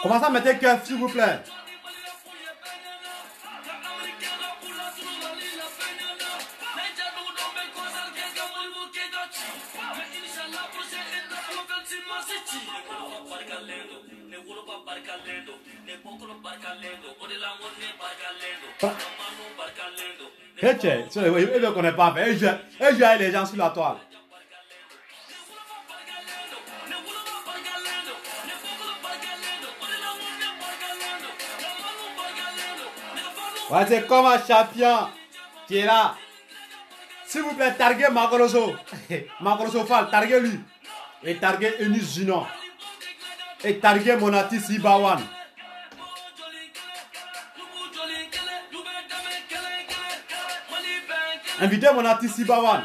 Commencez à mettre un cœur, s'il vous plaît. Il ne connaît pas. Et j'ai les gens sur la toile. Ouais, c'est comme un champion qui est là. S'il vous plaît, targuez Makoloso. Makoloso Fall, targuez lui. Et targuez Eunice Zinon. Et targuez Monatis Ibawan. Invitez Monatis Ibawan.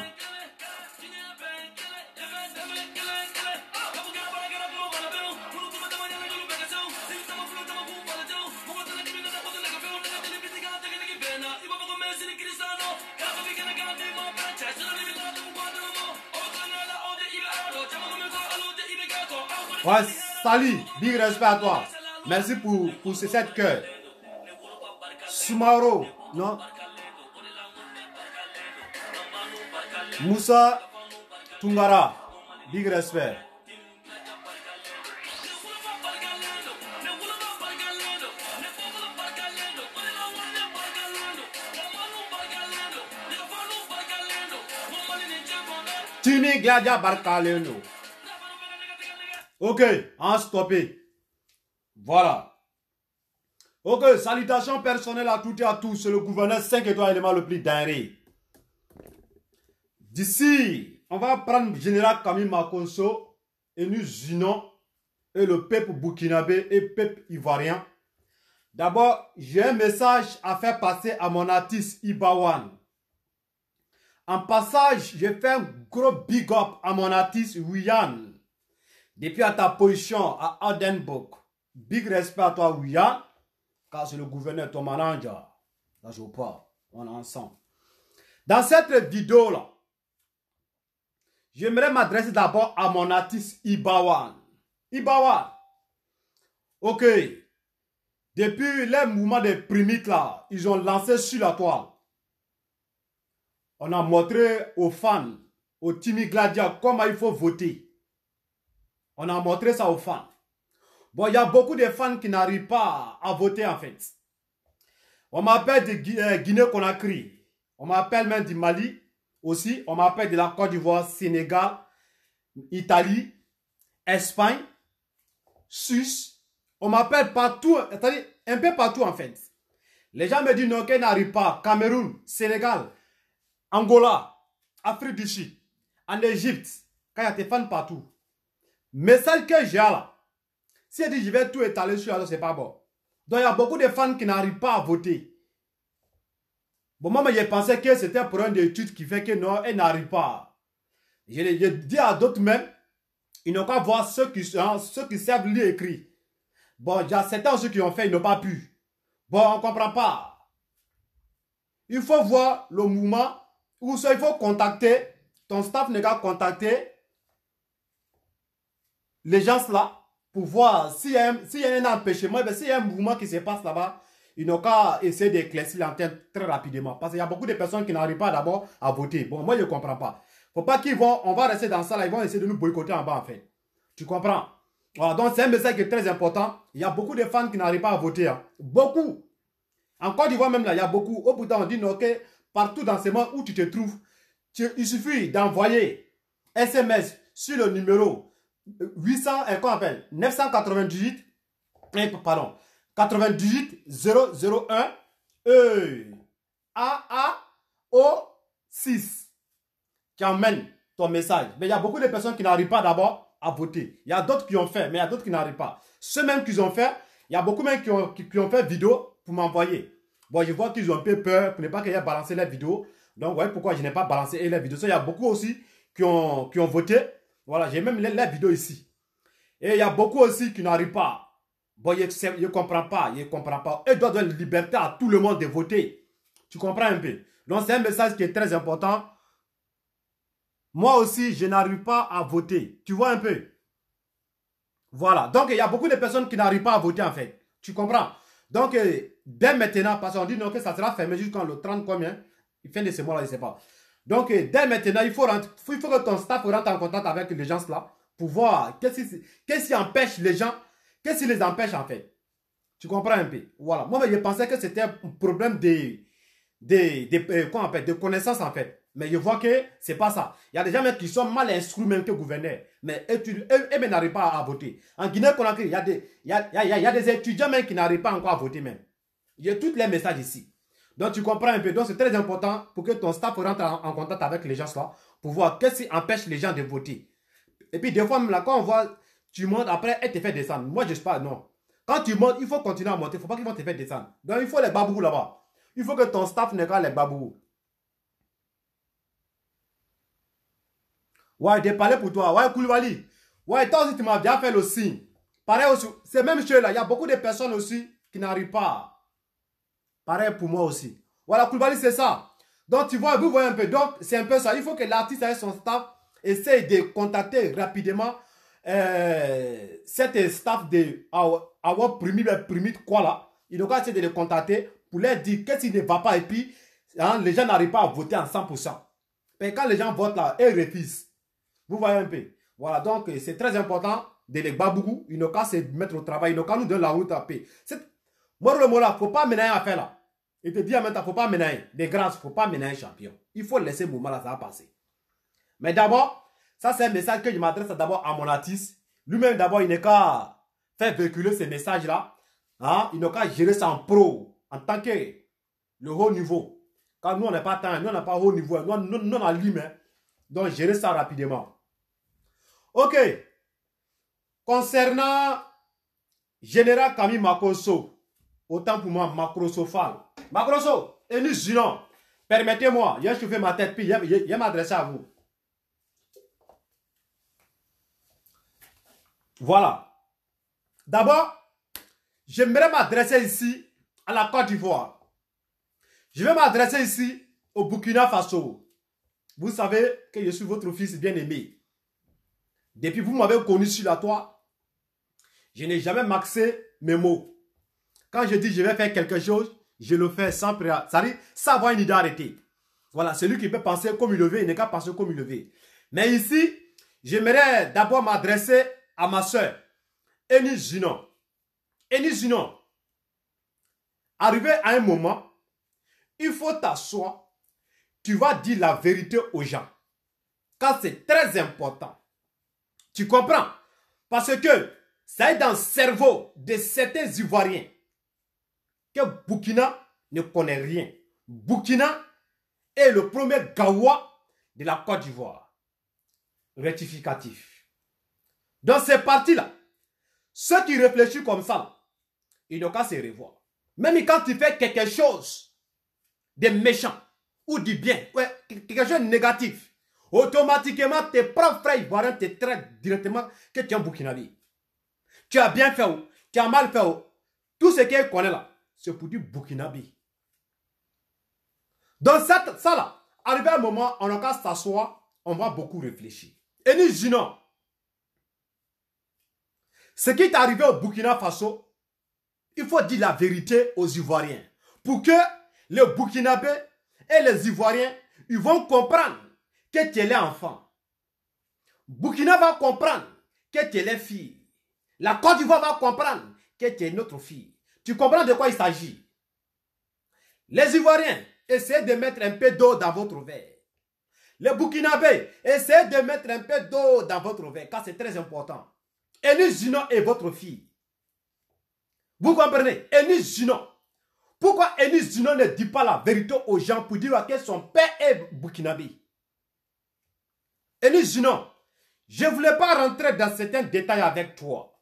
Ouais, salut, big respect à toi. Merci pour ces 7 cœurs. Sumaro, non? Moussa Tungara, big respect. Tini Gladia Barkaleno. Ok, on a stoppé. Voilà. Ok, salutations personnelles à toutes et à tous. C'est le gouverneur 5 étoiles élément le plus dingue. D'ici, on va prendre Général Camille Makonso, Eunice Zinon et le peuple burkinabé et peuple ivoirien. D'abord, j'ai un message à faire passer à mon artiste Ibawan. En passage, je fais un gros big up à mon artiste Wiyan. Depuis à ta position à Adenbrook, big respect à toi Wiyan, car c'est le gouverneur, ton manager. Là, je parle, on est ensemble. Dans cette vidéo-là, j'aimerais m'adresser d'abord à mon artiste Ibawan. Ibawan, ok, depuis les mouvements des primites là, ils ont lancé sur la toile. On a montré aux fans, aux Timi Gladia, comment il faut voter. On a montré ça aux fans. Bon, il y a beaucoup de fans qui n'arrivent pas à voter en fait. On m'appelle de Guinée-Conakry. On m'appelle même du Mali aussi. On m'appelle de la Côte d'Ivoire, Sénégal, Italie, Espagne, Suisse. On m'appelle partout, c'est-à-dire un peu partout en fait. Les gens me disent non, qu'ils n'arrivent pas. Cameroun, Sénégal, Angola, Afrique du Sud, en Égypte, quand il y a des fans partout. Message que j'ai là, si elle dit je vais tout étaler sur la, c'est pas bon. Donc il y a beaucoup de fans qui n'arrivent pas à voter. Bon, moi j'ai pensé que c'était pour une étude qui fait que non, elle n'arrive pas. Je dis à d'autres même, ils n'ont qu'à voir ceux qui savent lire et écrire. Bon, il y a certains ceux qui ont fait, ils n'ont pas pu. Bon, on ne comprend pas. Il faut voir le mouvement, ou ça, il faut contacter, ton staff n'est qu'à contacter les gens là pour voir s'il y a un empêchement, s'il y a un mouvement qui se passe là-bas, ils n'ont qu'à essayer d'éclaircir l'antenne très rapidement. Parce qu'il y a beaucoup de personnes qui n'arrivent pas d'abord à voter. Bon, moi je ne comprends pas. Faut pas qu'ils vont, on va rester dans ça là, ils vont essayer de nous boycotter en bas en fait. Tu comprends? Voilà, donc c'est un message qui est très important. Il y a beaucoup de fans qui n'arrivent pas à voter. Hein. Beaucoup. En Côte d'Ivoire même là, il y a beaucoup. Au bout d'un on dit non, partout dans ce monde où tu te trouves, il suffit d'envoyer SMS sur le numéro 800, qu'on appelle 998, pardon, 98 001 AAO 6 qui emmène ton message. Mais il y a beaucoup de personnes qui n'arrivent pas d'abord à voter. Il y a d'autres qui ont fait, mais il y a d'autres qui n'arrivent pas. Ceux même qui ont fait, il y a beaucoup même qui ont fait vidéo pour m'envoyer. Bon, je vois qu'ils ont un peu peur pour ne pas qu'ils aient balancé les vidéos. Donc, vous voyez pourquoi je n'ai pas balancé les vidéos. Il y a beaucoup aussi qui ont voté. Voilà, j'ai même les vidéos ici. Et il y a beaucoup aussi qui n'arrivent pas. Bon, ils ne comprennent pas, ils ne comprennent pas. Ils doivent donner la liberté à tout le monde de voter. Tu comprends un peu? Donc, c'est un message qui est très important. Moi aussi, je n'arrive pas à voter. Tu vois un peu? Voilà. Donc, il y a beaucoup de personnes qui n'arrivent pas à voter, en fait. Tu comprends? Donc, dès maintenant, parce qu'on dit non, que ça sera fermé jusqu'en le 30 combien? Fin de ce mois-là, je ne sais pas. Donc, dès maintenant, il faut que ton staff rentre en contact avec les gens là pour voir qu'est-ce qui empêche les gens, qu'est-ce qui les empêche, en fait. Tu comprends un peu? Voilà. Moi, je pensais que c'était un problème de connaissances, en fait. Mais je vois que ce n'est pas ça. Il y a des gens qui sont mal instruits même que gouverneurs. Mais eux n'arrivent pas à voter. En Guinée-Conakry, il y a des étudiants même qui n'arrivent pas encore à voter même. Il y a tous les messages ici. Donc tu comprends un peu. Donc c'est très important pour que ton staff rentre en contact avec les gens là pour voir qu'est-ce qui empêche les gens de voter. Et puis des fois, même là, quand on voit, tu montes, après, elle te fait descendre. Moi, je ne sais pas, non. Quand tu montes, il faut continuer à monter. Il ne faut pas qu'ils vont te faire descendre. Donc il faut les babous là-bas. Il faut que ton staff n'ait pas les babous. Ouais, j'ai parlé pour toi. Ouais, Koulibaly. Ouais, toi aussi, tu m'as bien fait le signe. Pareil aussi, c'est même chose là. Il y a beaucoup de personnes aussi qui n'arrivent pas. Pareil pour moi aussi. Voilà, Koulibaly, c'est ça. Donc, tu vois, vous voyez un peu. Donc, c'est un peu ça. Il faut que l'artiste avec son staff essaye de contacter rapidement cette staff de avoir primé quoi là. Il doit essayer de les contacter pour leur dire qu'est-ce qui ne va pas. Et puis, hein, les gens n'arrivent pas à voter en 100%. Mais quand les gens votent là, ils refusent. Vous voyez un peu. Voilà, donc c'est très important de les babougou. Il n'a qu'à se mettre au travail. Il n'a qu'à nous donner la route à paix. Moi, le mot là, il ne faut pas mener à faire là. Il te dit en même temps, il ne faut pas mener. De grâce, il ne faut pas mener un champion. Il faut laisser le moment là, ça va passer. Mais d'abord, ça c'est un message que je m'adresse d'abord à mon artiste. Lui-même d'abord, il n'est qu'à faire véhiculer ces messages là. Hein? Il n'a qu'à gérer ça en pro, en tant que le haut niveau. Quand nous, on n'est pas tant, nous, on n'a pas haut niveau. Nous, on a l'humain. Donc, gérer ça rapidement. Ok. Concernant Général Camille Makrosso, autant pour moi, Macrosophale. Macrosso, et nous disons, permettez-moi, j'ai chauffé ma tête, puis je m'adresse à vous. Voilà. D'abord, j'aimerais m'adresser ici à la Côte d'Ivoire. Je vais m'adresser ici au Burkina Faso. Vous savez que je suis votre fils bien-aimé. Depuis que vous m'avez connu sur la toile, je n'ai jamais maxé mes mots. Quand je dis je vais faire quelque chose, je le fais sans avoir une idée arrêtée. Voilà, celui qui peut penser comme il le veut, il n'est qu'à penser comme il le veut. Mais ici, j'aimerais d'abord m'adresser à ma soeur, Eni Zinon. Eni Zinon, arrivé à un moment, il faut t'asseoir, tu vas dire la vérité aux gens. Car c'est très important. Tu comprends? Parce que ça est dans le cerveau de certains Ivoiriens que Burkina ne connaît rien. Burkina est le premier Gawa de la Côte d'Ivoire. Rectificatif. Dans ces parties-là, ceux qui réfléchissent comme ça, ils n'ont qu'à se revoir. Même quand tu fais quelque chose de méchant ou du bien, ouais, quelque chose de négatif, automatiquement tes propres frères ivoiriens te traitent directement que tu es un Burkinabé. Tu as bien fait ou tu as mal fait ou. Tout ce qu'ils connaissent là, c'est pour du Burkinabé. Dans ça là, arrivé à un moment, on n'a qu'à s'asseoir, on va beaucoup réfléchir. Et nous disons, ce qui est arrivé au Burkina Faso, il faut dire la vérité aux Ivoiriens. Pour que les Burkinabés et les Ivoiriens, ils vont comprendre que tu es l'enfant. Burkina va comprendre que tu es les filles. La Côte d'Ivoire va comprendre que tu es notre fille. Tu comprends de quoi il s'agit? Les Ivoiriens, essayez de mettre un peu d'eau dans votre verre. Les Burkinabés, essayez de mettre un peu d'eau dans votre verre, car c'est très important. Eunice Junon est votre fille. Vous comprenez? Eunice Junon. Pourquoi Eunice Junon ne dit pas la vérité aux gens pour dire que son père est burkinabé? Eunice Junon, je ne voulais pas rentrer dans certains détails avec toi.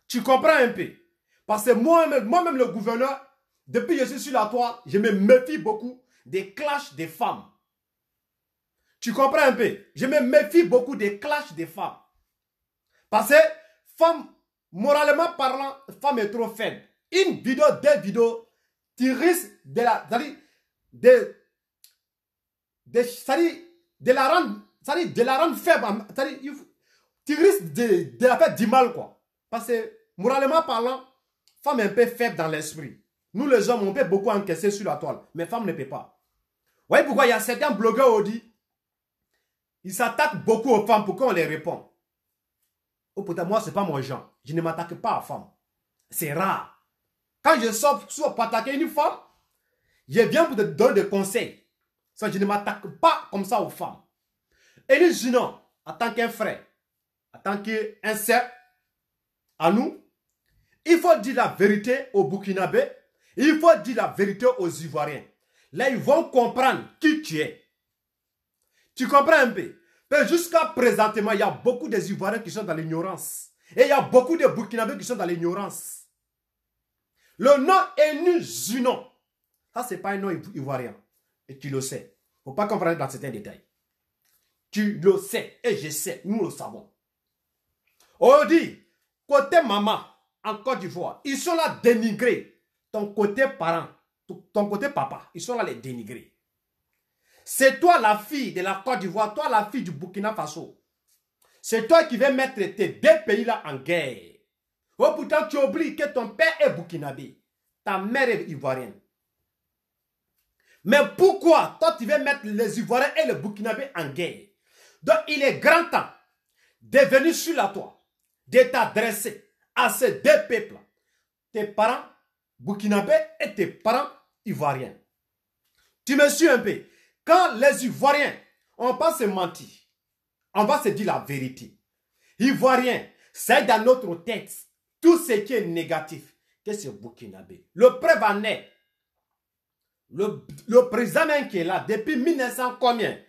Tu comprends un peu? Parce que moi-même le gouverneur, depuis que je suis sur la toile, je me méfie beaucoup des clashs des femmes. Tu comprends un peu? Je me méfie beaucoup des clashs des femmes. Parce que, femme, moralement parlant, femme est trop faible. Une vidéo, deux vidéos, tu risques de la, de la rendre faible. Tu risques de la faire du mal, quoi. Parce que, moralement parlant, femme est un peu faible dans l'esprit. Nous, les hommes, on peut beaucoup encaisser sur la toile, mais femme ne peut pas. Vous voyez pourquoi il y a certains blogueurs qui ils s'attaquent beaucoup aux femmes pour qu'on les réponde. Oh, pourtant, moi, ce n'est pas mon genre. Je ne m'attaque pas à femmes. C'est rare. Quand je sors pour attaquer une femme, je viens pour te donner des conseils. Ça, je ne m'attaque pas comme ça aux femmes. Et nous, sinon, en tant qu'un frère, en tant qu'un sœur, à nous, il faut dire la vérité aux Burkinabés. Il faut dire la vérité aux Ivoiriens. Là, ils vont comprendre qui tu es. Tu comprends un peu? Jusqu'à présentement, il y a beaucoup des Ivoiriens qui sont dans l'ignorance. Et il y a beaucoup de Burkinabés qui sont dans l'ignorance. Le nom Eunice Junon. Ça, ce n'est pas un nom ivoirien. Et tu le sais. Il ne faut pas comprendre dans certains détails. Tu le sais. Et je sais. Nous le savons. On dit, côté maman, en Côte d'Ivoire, ils sont là dénigrés. Ton côté parent, ton côté papa, ils sont là les dénigrés. C'est toi la fille de la Côte d'Ivoire, toi la fille du Burkina Faso. C'est toi qui vas mettre tes deux pays-là en guerre. Oh, pourtant, tu oublies que ton père est burkinabé. Ta mère est ivoirienne. Mais pourquoi toi tu vas mettre les Ivoiriens et les Burkinabés en guerre? Donc, il est grand temps de venir sur la toile, de t'adresser à ces deux peuples. Tes parents burkinabés et tes parents ivoiriens. Tu me suis un peu? Quand les Ivoiriens, on va pas se mentir, on va se dire la vérité. Ivoiriens, c'est dans notre tête tout ce qui est négatif, que c'est burkinabé. Le preuve en est, le président même qui est là, depuis 1900 combien,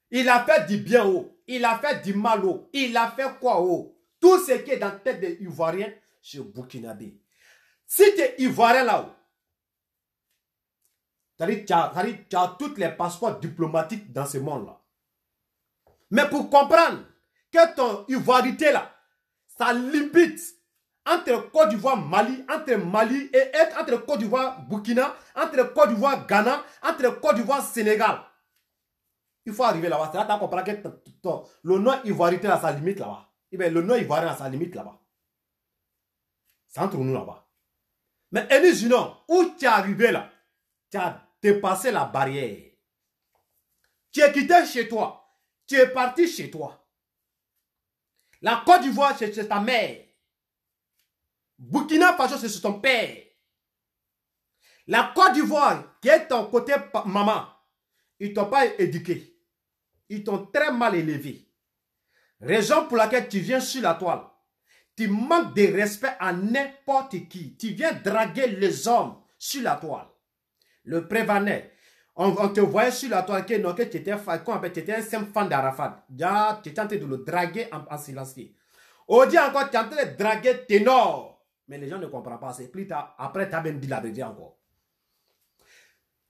il a fait du bien haut, il a fait du mal haut, il a fait quoi haut. Tout ce qui est dans la tête des Ivoiriens, c'est burkinabé. Si tu es Ivoirien là-haut, tu as tous les passeports diplomatiques dans ce monde-là. Mais pour comprendre que ton ivoirité là, ça limite entre Côte d'Ivoire, Mali, entre Mali et entre Côte d'Ivoire, Burkina, entre Côte d'Ivoire, Ghana, entre Côte d'Ivoire, Sénégal. Il faut arriver là-bas. C'est là que tu comprends que le nom ivoirité là, ça limite là-bas. Le nom ivoirien là, ça limite là-bas. C'est entre nous là-bas. Mais Eunice Junon, où tu es arrivé là, tu as dépassé la barrière. Tu es quitté chez toi. Tu es parti chez toi. La Côte d'Ivoire, c'est ta mère. Burkina Faso, c'est ton père. La Côte d'Ivoire, qui est ton côté maman, ils ne t'ont pas éduqué. Ils t'ont très mal élevé. Raison pour laquelle tu viens sur la toile. Tu manques de respect à n'importe qui. Tu viens draguer les hommes sur la toile. Le prévenait. On te voyait sur la toile que tu étais un simple fan d'Arafat. Tu étais en train de le draguer en silencieux. On dit encore, tu es en train de draguer Ténor. Mais les gens ne comprennent pas. C'est plus tard. Après, tu as même dit la vérité encore.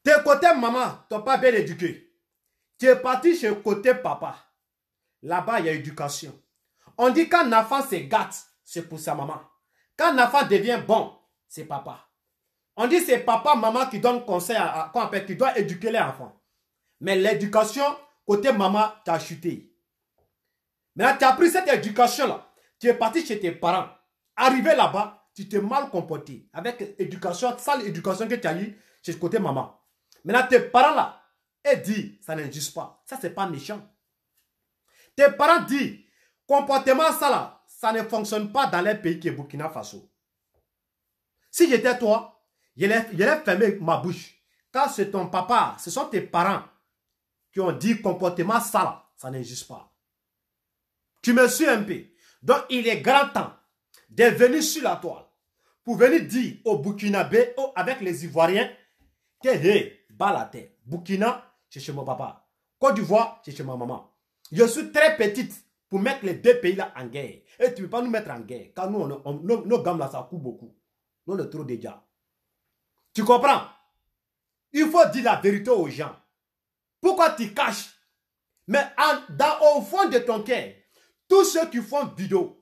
Tes côtés maman, tu n'as pas bien éduqué. Tu es parti chez côté papa. Là-bas, il y a éducation. On dit quand un enfant se gâte, c'est pour sa maman. Quand un enfant devient bon, c'est papa. On dit c'est papa, maman qui donne conseil qui doit éduquer les enfants. Mais l'éducation, côté maman, tu as chuté. Maintenant, tu as pris cette éducation-là. Tu es parti chez tes parents. Arrivé là-bas, tu t'es mal comporté. Avec l'éducation, sale éducation que tu as eu chez côté maman. Maintenant, tes parents-là, ils disent, ça n'existe pas. Ça, c'est pas méchant. Tes parents disent, comportement ça là, ça ne fonctionne pas dans les pays qui est Burkina Faso. Si j'étais toi, j'allais fermer ma bouche. Car c'est ton papa, ce sont tes parents qui ont dit comportement sale, ça n'existe pas. Tu me suis un peu. Donc, il est grand temps de venir sur la toile pour venir dire aux Burkinabés, avec les Ivoiriens, que, hey, bas la tête. Burkina, c'est chez mon papa. Côte d'Ivoire, c'est chez ma maman. Je suis très petite pour mettre les deux pays-là en guerre. Et tu ne peux pas nous mettre en guerre. Car nous, nos gammes là, ça coûte beaucoup. Nous, le trop déjà. Tu comprends? Il faut dire la vérité aux gens. Pourquoi tu caches? Mais au fond de ton cœur, tous ceux qui font vidéo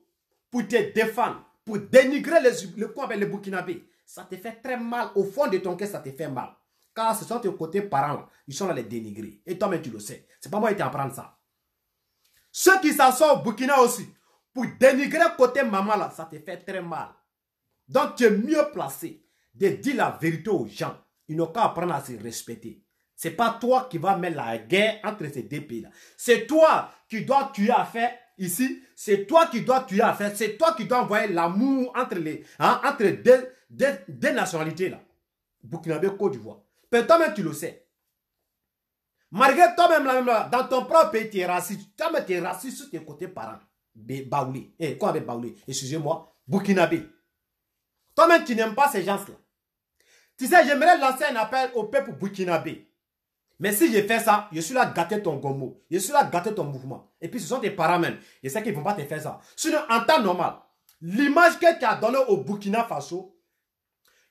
pour te défendre, pour dénigrer les Burkinabés, ça te fait très mal. Au fond de ton cœur, ça te fait mal. Car ce sont tes côtés parents, là, ils sont là les dénigrer. Et toi-même, tu le sais. C'est pas moi qui t'apprends ça. Ceux qui s'assoient au Burkina aussi, pour dénigrer côté maman, là, ça te fait très mal. Donc, tu es mieux placé de dire la vérité aux gens. Ils n'ont qu'à apprendre à se respecter. Ce n'est pas toi qui vas mettre la guerre entre ces deux pays-là. C'est toi qui dois tuer à faire ici. C'est toi qui dois tuer à faire. C'est toi qui dois envoyer l'amour entre deux nationalités là. Burkinabé, Côte d'Ivoire. Mais toi-même, tu le sais. Malgré toi-même, dans ton propre pays, tu es raciste. Toi-même, tu es raciste sur tes côtés parents. Baoulé. Quoi avec Baoulé? Excusez-moi. Burkinabé. Toi-même, tu n'aimes pas ces gens-là. Tu sais, j'aimerais lancer un appel au peuple burkinabé. Mais si je fais ça, je suis là gâter ton gommo. Je suis là gâter ton mouvement. Et puis ce sont tes parents même. Je sais qu'ils ne vont pas te faire ça. Sinon, en temps normal, l'image que tu as donnée au Burkina Faso,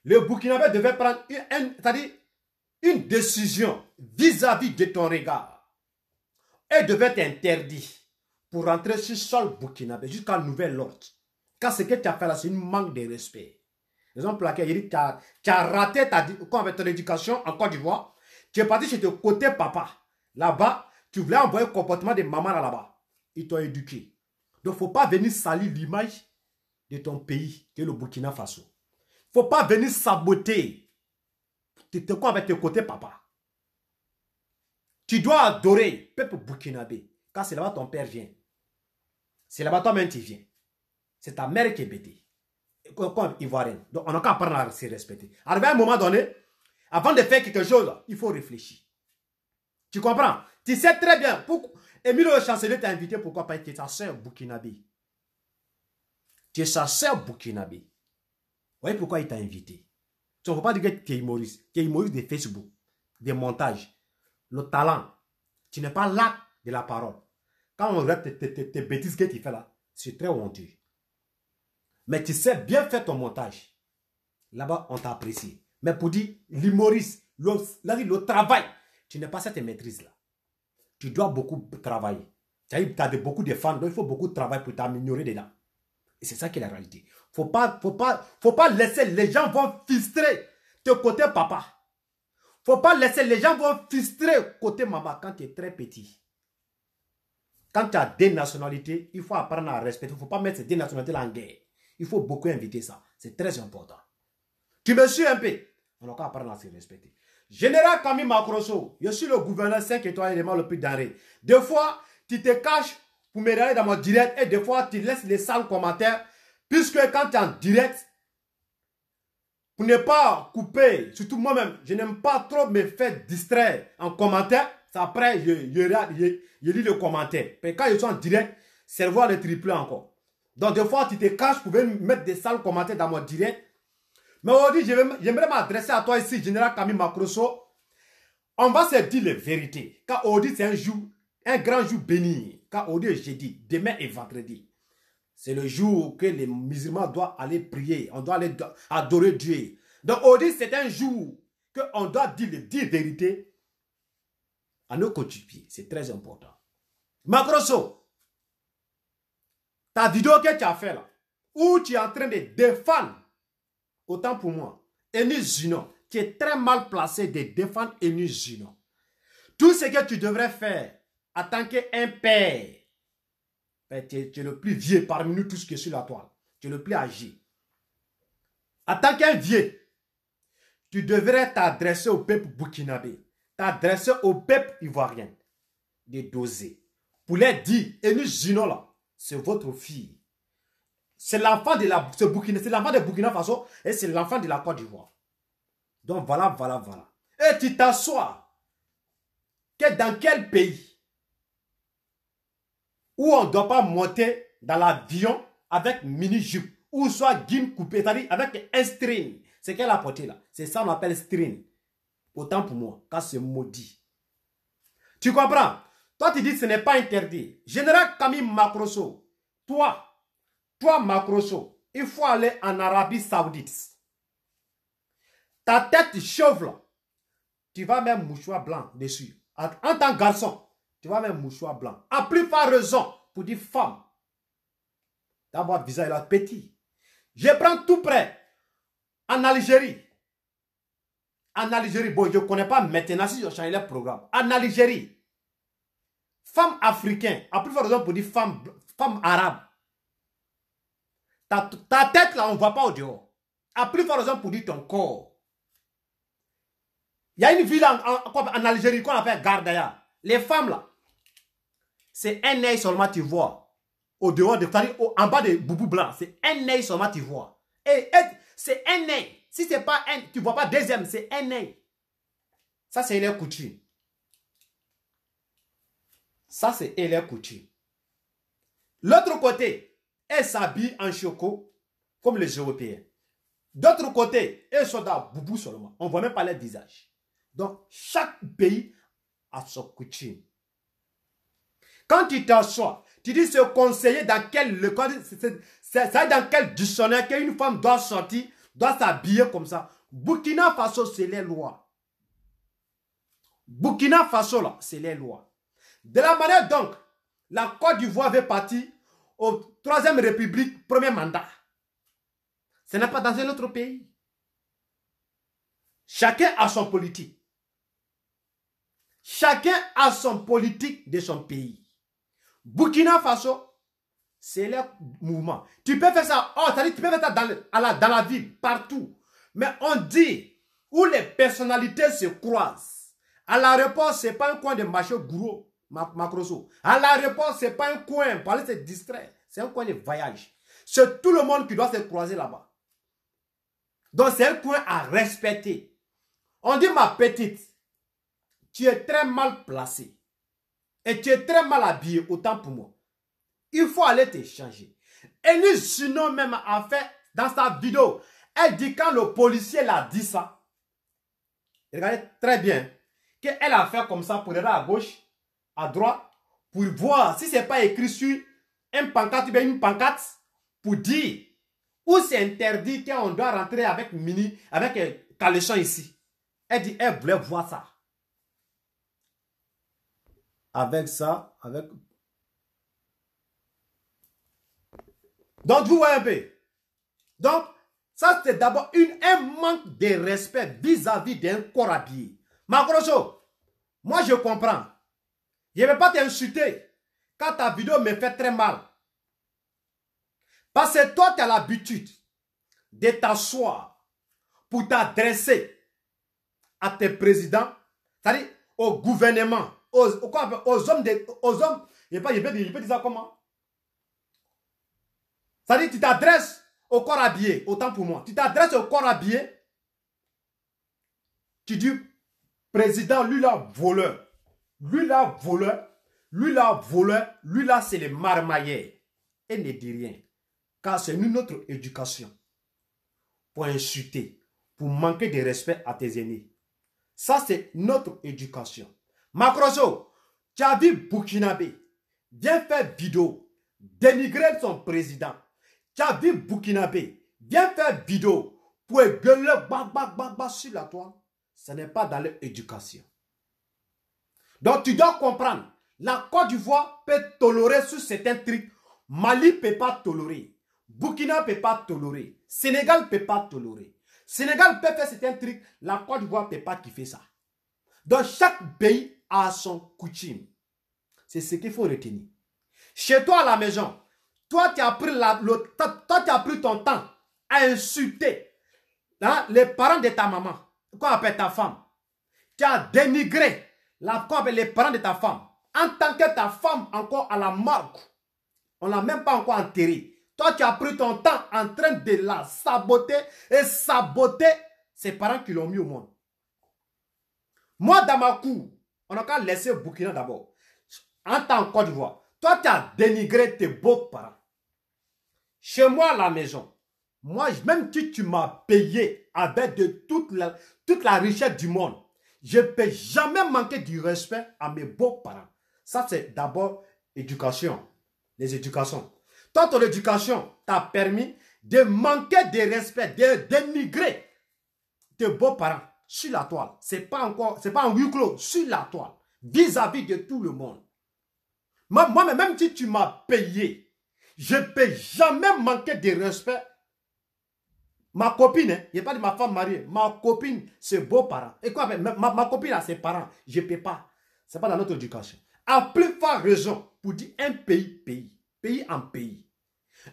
le Burkinabé devait prendre une décision vis-à-vis de ton regard. Et devait t'interdire pour rentrer sur le sol burkinabé jusqu'à nouvel ordre. Car ce que tu as fait là, c'est un manque de respect. Raison pour laquelle il dit tu as raté ton éducation en Côte d'Ivoire. Tu es parti chez ton côté papa. Là-bas, tu voulais envoyer le comportement de maman là-bas. Ils t'ont éduqué. Donc, il ne faut pas venir salir l'image de ton pays, qui est le Burkina Faso. Il ne faut pas venir saboter avec ton côté papa. Tu dois adorer le peuple burkinabé. Car c'est là-bas ton père vient. C'est là-bas toi-même tu viens. C'est ta mère qui est bêtée. Comme ivoirienne. Donc, on n'a qu'à apprendre à se respecter. Arrivé à un moment donné, avant de faire quelque chose, il faut réfléchir. Tu comprends? Tu sais très bien. Émile le chancelier t'a invité, pourquoi pas? Tu es sa soeur burkinabé. Tu es sa soeur burkinabé. Vous voyez pourquoi il t'a invité? Tu ne peux pas dire que tu es humoriste. Tu es humoriste de Facebook, des montages. Le talent. Tu n'es pas là de la parole. Quand on regarde tes bêtises que tu fais là, c'est très honteux. Mais tu sais bien faire ton montage. Là-bas, on t'apprécie. Mais pour dire l'humoriste, le travail, tu n'as pas cette maîtrise-là. Tu dois beaucoup travailler. Tu as beaucoup de fans, donc il faut beaucoup de travail pour t'améliorer dedans. Et c'est ça qui est la réalité. Faut pas laisser les gens vont frustrer de côté papa. Faut pas laisser les gens vont frustrer côté maman quand tu es très petit. Quand tu as des nationalités, il faut apprendre à respecter. Il ne faut pas mettre ces deux nationalités en guerre. Il faut beaucoup inviter ça. C'est très important. Tu me suis un peu. On n'a qu'à apprendre à se respecter. Général Camille Macrosso, je suis le gouverneur 5 étoiles éléments le plus denré. Des fois, tu te caches pour me regarder dans mon direct et des fois, tu laisses les sales commentaires. Puisque quand tu es en direct, pour ne pas couper, surtout moi-même, je n'aime pas trop me faire distraire en commentaire. Après, je lis le commentaire. Mais quand je suis en direct, cerveau le triple encore. Donc, des fois, tu te caches pour mettre des sales commentaires dans mon direct. Mais aujourd'hui, j'aimerais m'adresser à toi ici, Général Camille Macrosso. On va se dire la vérité. Car aujourd'hui, c'est un grand jour béni. Car aujourd'hui est jeudi, demain est vendredi. C'est le jour que les musulmans doivent aller prier. On doit aller adorer Dieu. Donc aujourd'hui, c'est un jour qu'on doit dire la vérité à nos coéquipiers. C'est très important. Macrosso, ta vidéo que tu as fait là, où tu es en train de défendre, autant pour moi, Enis Junior, tu es très mal placé de défendre Enis Junior. Tout ce que tu devrais faire en tant qu'un père, tu es le plus vieux parmi nous tous qui est sur la toile. Tu es le plus âgé. En tant qu'un vieux, tu devrais t'adresser au peuple burkinabé, t'adresser au peuple ivoirien, de doser. Pour leur dire, Enis Junior là, c'est votre fille. C'est l'enfant de Burkina Faso et c'est l'enfant de la Côte d'Ivoire. Donc voilà. Et tu t'assois que dans quel pays où on ne doit pas monter dans l'avion avec mini-jupe ou soit guine coupée, c'est-à-dire avec un string. C'est qu'elle a porté là. C'est ça qu'on appelle string. Autant pour moi, quand c'est maudit. Tu comprends? Toi, tu dis que ce n'est pas interdit. Général Camille Macrosso, toi Macrosso, il faut aller en Arabie Saoudite. Ta tête chauve là, tu vas mettre mouchoir blanc dessus. En tant que garçon, tu vas mettre mouchoir blanc. À plus forte raison pour dire femme. D'abord, visage là petit. Je prends tout près. En Algérie. En Algérie, bon, je ne connais pas maintenant si je change le programme. En Algérie, femme africaine, à plus forte raison pour dire femme arabe. Ta tête là, on ne voit pas au dehors. À plus forte raison pour dire ton corps. Il y a une ville en Algérie qu'on appelle Gardaya. Les femmes là, c'est un œil seulement tu vois. Au dehors, en bas des boubous blancs, c'est un œil seulement tu vois. Et c'est un œil. Si c'est pas un, tu vois pas deuxième, c'est un œil. Ça, c'est les coutumes. Ça, c'est les coutumes. L'autre côté, elle s'habille en choco, comme les Européens. D'autre côté, elles sont dans boubou seulement. On ne voit même pas leur visage. Donc, chaque pays a son coutume. Quand tu t'assois, tu dis ce conseiller dans quel dans quel dictionnaire qu'une femme doit sortir, doit s'habiller comme ça. Burkina Faso, c'est les lois. Burkina Faso, là, c'est les lois. De la manière donc, la Côte d'Ivoire veut partir au 3e République, premier mandat. Ce n'est pas dans un autre pays. Chacun a son politique. Chacun a son politique de son pays. Burkina Faso, c'est le mouvement. Tu peux faire ça, tu peux faire ça dans la ville, partout. Mais on dit, où les personnalités se croisent. À l'aéroport, ce n'est pas un coin de marché gourou, Macrosso. À l'aéroport, ce n'est pas un coin pour aller se distraire. C'est un coin de voyage. C'est tout le monde qui doit se croiser là-bas. Donc, c'est un coin à respecter. On dit, ma petite, tu es très mal placé. Et tu es très mal habillé, autant pour moi. Il faut aller te changer. Et nous, sinon même, a fait, dans sa vidéo, elle dit quand le policier l'a dit ça, regardez très bien, qu'elle a fait comme ça pour aller à gauche, à droite, pour voir si ce n'est pas écrit sur un pancarte, bien une pancarte, pour dire où c'est interdit qu'on doit rentrer avec mini, avec caleçon ici. Elle dit, elle voulait voir ça. Avec ça, avec... Donc, vous voyez un peu. Donc, ça, c'est d'abord un manque de respect vis-à-vis d'un corps habillé. Macrosso, moi, je comprends. Je ne vais pas t'insulter quand ta vidéo me fait très mal. Parce que toi, tu as l'habitude de t'asseoir pour t'adresser à tes présidents, c'est-à-dire au gouvernement, aux hommes, je peux dire ça comment? C'est-à-dire tu t'adresses au corps habillé, autant pour moi. Tu t'adresses au corps habillé, tu dis, président, lui là, voleur. Lui là, voleur. Lui là, voleur. Lui là, c'est le marmailleur. Et ne dit rien. Car c'est notre éducation. Pour insulter, pour manquer de respect à tes aînés. Ça, c'est notre éducation. Macrosso, tu as vu Burkinabé, viens faire vidéo, dénigrer son président. Tu as vu Burkinabé, viens faire vidéo pour gueuler sur la toile. Ce n'est pas dans l'éducation. Donc, tu dois comprendre, la Côte d'Ivoire peut tolérer sur certains trucs. Mali ne peut pas tolérer. Burkina ne peut pas tolérer. Sénégal ne peut pas tolérer. Sénégal peut faire certains trucs, la Côte d'Ivoire ne peut pas kiffer ça. Donc, chaque pays a son coutume. C'est ce qu'il faut retenir. Chez toi à la maison, toi, tu as pris ton temps à insulter les parents de ta maman, qu'on appelle ta femme. Tu as dénigré les parents de ta femme. En tant que ta femme encore à la morgue, on ne l'a même pas encore enterrée. Toi, tu as pris ton temps en train de la saboter et saboter ses parents qui l'ont mis au monde. Moi, dans ma cour, On n'a qu'à laisser Burkina d'abord. En tant que Côte d'Ivoire, toi, tu as dénigré tes beaux-parents. Chez moi, à la maison, moi, même si tu m'as payé avec de toute la richesse du monde, je ne peux jamais manquer du respect à mes beaux-parents. Ça, c'est d'abord éducation. Les éducations. Toi, ton éducation t'a permis de manquer de respect, de dénigrer tes beaux-parents sur la toile. Ce n'est pas un huis clos, sur la toile, vis-à-vis de tout le monde. Moi, même si tu m'as payé, je ne peux jamais manquer de respect. Ma copine, hein, je n'ai pas dit ma femme mariée, ma copine, ses beaux-parents. Et quoi, ma copine a ses parents, je ne peux pas. Ce n'est pas dans notre éducation. À plus forte raison, pour dire un pays en pays.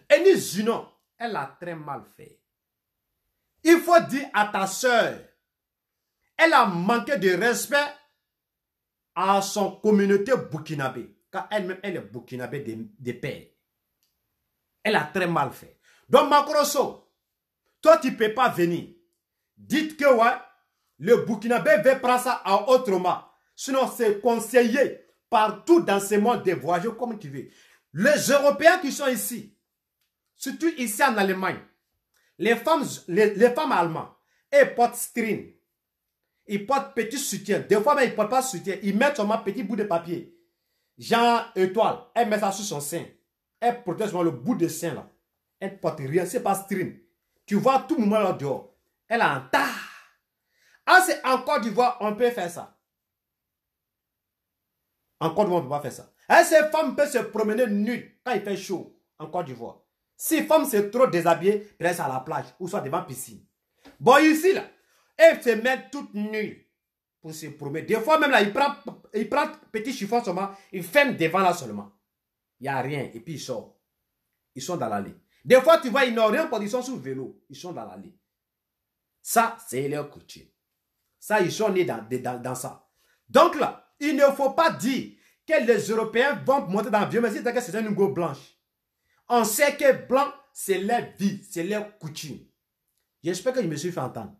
Et nous, sinon, elle a très mal fait. Il faut dire à ta soeur, elle a manqué de respect à son communauté burkinabé. Car elle-même, elle est burkinabé de père. Elle a très mal fait. Donc, Macrosso, toi, tu ne peux pas venir. Dites que, ouais, le burkinabé veut prendre ça autrement. Sinon, c'est conseillé partout dans ce monde de voyager comme tu veux. Les Européens qui sont ici, surtout ici en Allemagne, les femmes allemandes, elles portent string. Ils portent petit soutien. Des fois, même, ils ne portent pas soutien. Ils mettent seulement un petit bout de papier. Genre étoile. Elle met ça sur son sein. Elle protège le bout de sein là. Elle ne porte rien. Ce n'est pas string. Tu vois tout le monde là dehors. Elle a un tas. Ah, c'est en Côte d'Ivoire, on peut faire ça. En Côte d'Ivoire, on ne peut pas faire ça. Et ces femmes peuvent se promener nues quand il fait chaud en Côte d'Ivoire. Si les femmes sont trop déshabillées, restent à la plage ou soit devant la piscine. Bon, ici, là, elles se mettent toutes nues pour se promener. Des fois, même là, il prend petit chiffon seulement, il ferme devant là seulement. Il n'y a rien. Et puis, ils sortent. Ils sont dans l'allée. Des fois, tu vois, ils n'ont rien parce qu'ils sont sur vélo. Ils sont dans l'allée. Ça, c'est leur coutume. Ça, ils sont nés dans ça. Donc là, il ne faut pas dire que les Européens vont monter dans l'avion, mais c'est que c'est une go blanche. On sait que blanc, c'est leur vie, c'est leur coutume. J'espère que je me suis fait entendre.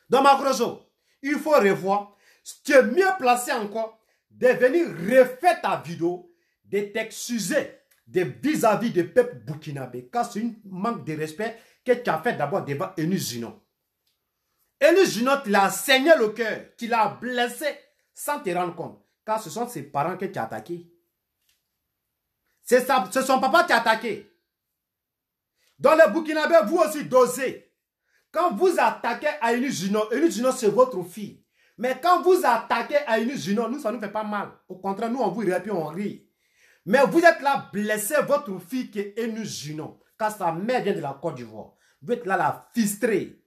Donc, Macrosso, il faut revoir. Tu es mieux placé encore de venir refaire ta vidéo, de t'excuser vis-à-vis du peuple burkinabé. Car c'est un manque de respect que tu as fait d'abord devant Enu Zinon. Enu Zinon, tu l'as saigné le cœur, tu l'as blessé sans te rendre compte. Car ce sont ses parents que tu as attaqués. C'est son papa qui t'a attaqué. Dans le Burkinabé, vous aussi dosez. Quand vous attaquez à Enu Zinon, c'est votre fille. Mais quand vous attaquez à Enu Zinon, nous, ça ne nous fait pas mal. Au contraire, nous, on vous répond, on rit. Mais vous êtes là, blessé votre fille qui est Enu Zinon. Car sa mère vient de la Côte d'Ivoire. Vous êtes là, la fistrée.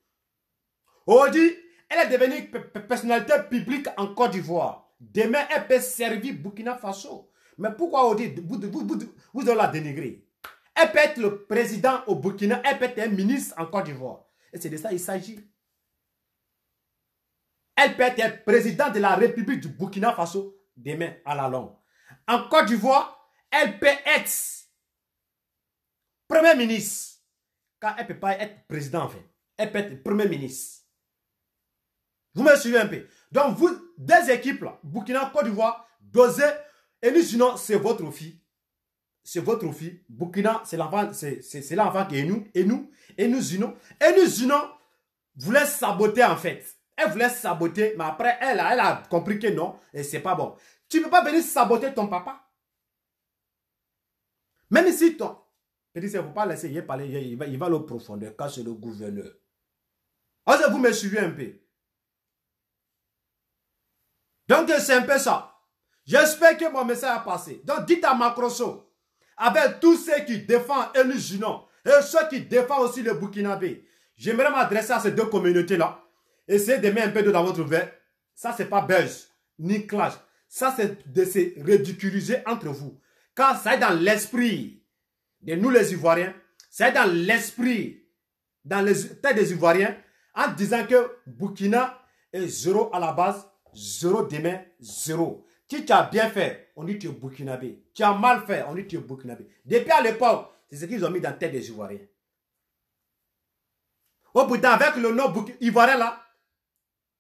Aujourd'hui, elle est devenue personnalité publique en Côte d'Ivoire. Demain, elle peut servir Burkina Faso. Mais pourquoi aujourd'hui, vous devez la dénigrer? Elle peut être le président au Burkina, elle peut être un ministre en Côte d'Ivoire. Et c'est de ça qu'il s'agit. Elle peut être président de la République du Burkina Faso demain à la longue. En Côte d'Ivoire, elle peut être premier ministre. Car elle ne peut pas être président en fait. Elle peut être premier ministre. Vous me suivez un peu. Donc vous, des équipes là, Burkina, Côte d'Ivoire, dosez. Et nous, sinon, c'est votre fille. C'est votre fille. Burkina, c'est l'enfant qui est nous. Et nous, sinon. Et nous, sinon, voulait saboter en fait. Elle voulait saboter, mais après, elle a compris que non, et c'est pas bon. Tu ne peux pas venir saboter ton papa. Même si ton... Il ne faut pas laisser y parler, il va le profondeur, car c'est le gouverneur. Alors, vous me suivez un peu. Donc, c'est un peu ça. J'espère que mon message a passé. Donc, dites à Macrosso, avec tous ceux qui défendent Enu Zinon, et ceux qui défendent aussi le Burkinabé, j'aimerais m'adresser à ces deux communautés-là. Essayez de mettre un peu d'eau dans votre verre. Ça, c'est pas buzz, ni clash. Ça, c'est de se ridiculiser entre vous. Car ça est dans l'esprit de nous les Ivoiriens. Ça est dans l'esprit, dans les têtes des Ivoiriens, en disant que Burkina est zéro à la base, zéro demain, zéro. Si tu as bien fait, on dit que tu es burkinabé. Tu as mal fait, on dit que tu es burkinabé. Depuis à l'époque, c'est ce qu'ils ont mis dans la tête des Ivoiriens. Oh putain, avec le nom ivoirien là,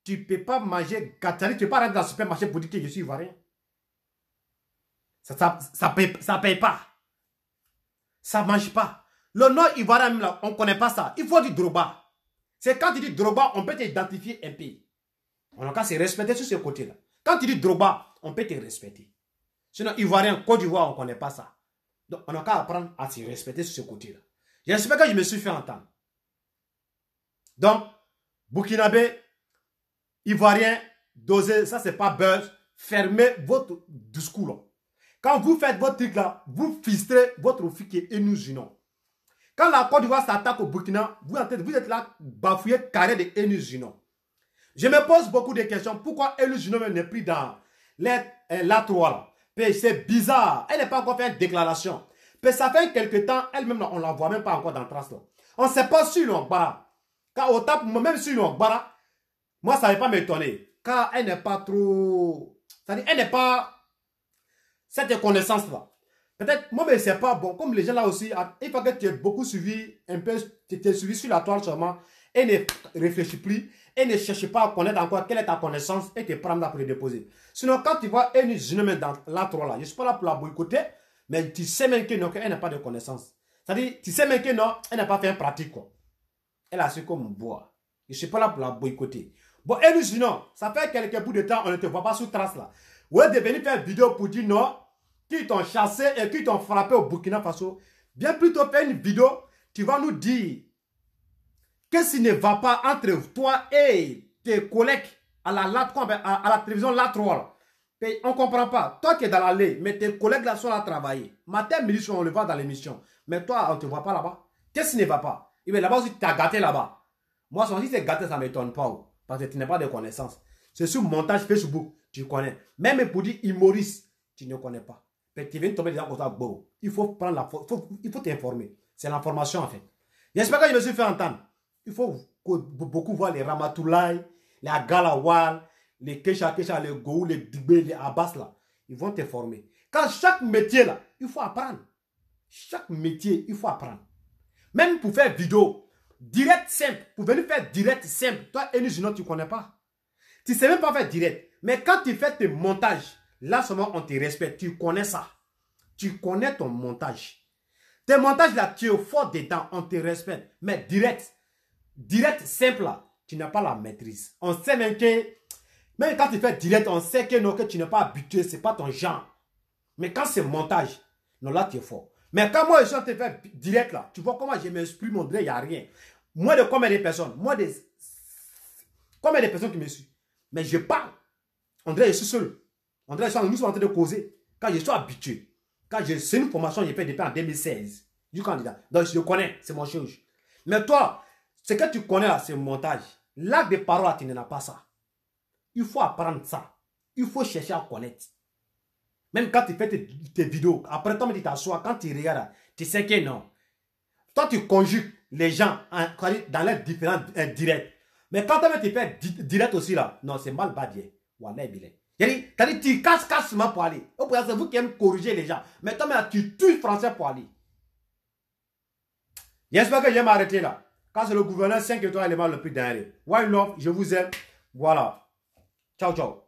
tu ne peux pas manger Gatari, tu ne peux pas rentrer dans le supermarché pour dire que je suis ivoirien. Ça paye pas. Ça ne mange pas. Le nom ivoirien, là, on ne connaît pas ça. Il faut du Droba. C'est quand tu dis Droba, on peut t'identifier un pays. On a qu'à se respecter sur ce côté-là. Quand tu dis Droba, on peut te respecter. Sinon, ivoirien, Côte d'Ivoire, on ne connaît pas ça. Donc, on a qu'à apprendre à se respecter sur ce côté-là. J'espère que je me suis fait entendre. Donc, Burkinabé, Ivoirien, dosé, ça c'est pas buzz. Fermez votre discours là. Quand vous faites votre truc là, vous fistrez votre fille et nous unons. Quand la Côte d'Ivoire s'attaque au Burkina, vous êtes là, bafouillé carré de Enus Union. Je me pose beaucoup de questions. Pourquoi Enus Union n'est pris dans l'A3 là? C'est bizarre. Elle n'est pas encore fait une déclaration. Mais ça fait quelques temps, elle-même, on ne la voit même pas encore dans le trace là. On ne sait pas si l'on barre. Car au tape, même si l'on barre, moi ça ne va pas m'étonner. Car elle n'est pas trop. C'est-à-dire, elle n'est pas cette connaissance là. Peut-être, moi, mais c'est pas bon. Comme les gens là aussi, il faut que tu aies beaucoup suivi, un peu, tu t'es suivi sur la toile seulement, et ne réfléchis plus, et ne cherche pas à connaître encore quelle est ta connaissance, et te prendre là pour le déposer. Sinon, quand tu vois une jeune dans la toile là, je ne suis pas là pour la boycotter, mais tu sais même que non, qu'elle n'a pas de connaissance. C'est-à-dire, tu sais même que non, elle n'a pas fait un pratique, quoi. Elle a su comme boire. Je ne suis pas là pour la boycotter. Bon, et nous, sinon, ça fait quelques bouts de temps, on ne te voit pas sous trace là. Vous êtes venu faire une vidéo pour dire non, qui t'ont chassé et qui t'ont frappé au Burkina Faso. Bien plutôt faire une vidéo, tu vas nous dire qu'est-ce qui ne va pas entre toi et tes collègues à la télévision LA3. On ne comprend pas. Toi qui es dans l'allée, mais tes collègues là sont là à travailler. Matin, midi, on le voit dans l'émission. Mais toi, on ne te voit pas là-bas. Qu'est-ce qui ne va pas? Et bien là-bas aussi, tu as gâté là-bas. Moi, si c'est gâté, ça ne m'étonne pas. Parce que tu n'as pas de connaissances. C'est sur montage Facebook, tu connais. Même pour dire humoriste, tu ne connais pas. Mais tu viens tomber dans le bon. Il faut prendre la il faut t'informer. C'est l'information en fait. J'espère que je me suis fait entendre. Il faut beaucoup voir les Ramatoulaye, les Agalawal, les Kesha, les Gou, les Dibé, les Abbas là. Ils vont te former. Quand chaque métier là, il faut apprendre. Chaque métier, il faut apprendre. Même pour faire vidéo, direct simple, pour venir faire direct simple, toi, Enus, tu ne connais pas. Tu ne sais même pas faire direct. Mais quand tu fais tes montages, là seulement on te respecte. Tu connais ça. Tu connais ton montage. Tes montages là, tu es fort dedans, on te respecte. Mais direct simple là, tu n'as pas la maîtrise. On sait même que, même quand tu fais direct, on sait que, non, que tu n'es pas habitué, ce n'est pas ton genre. Mais quand c'est montage, non, là tu es fort. Mais quand moi je suis en train de faire direct là, tu vois comment je m'exprime, André, il n'y a rien. Moi de combien de personnes? Combien de personnes qui me suivent? Mais je parle. André, je suis seul. André, nous sommes en train de causer. Quand je suis habitué. C'est une formation que j'ai fait depuis en 2016. Du candidat. Donc je connais, c'est mon chose. Mais toi, ce que tu connais là, c'est le montage. L'acte de parole, tu n'as pas ça. Il faut apprendre ça. Il faut chercher à connaître. Même quand tu fais tes vidéos, après toi, tu t'assois, quand tu regardes, tu sais que non. Toi, tu conjugues les gens dans leurs différents directs. Mais quand tu fais direct aussi là, non, c'est mal badié. Wallah, bilé. C'est-à-dire, tu casses seulement pour aller. C'est vous qui aimez corriger les gens. Mais toi, tu tues français pour aller. J'espère que je vais m'arrêter là. Quand c'est le gouverneur 5 étoiles, il est le plus derrière. One love, je vous aime. Voilà. Ciao, ciao.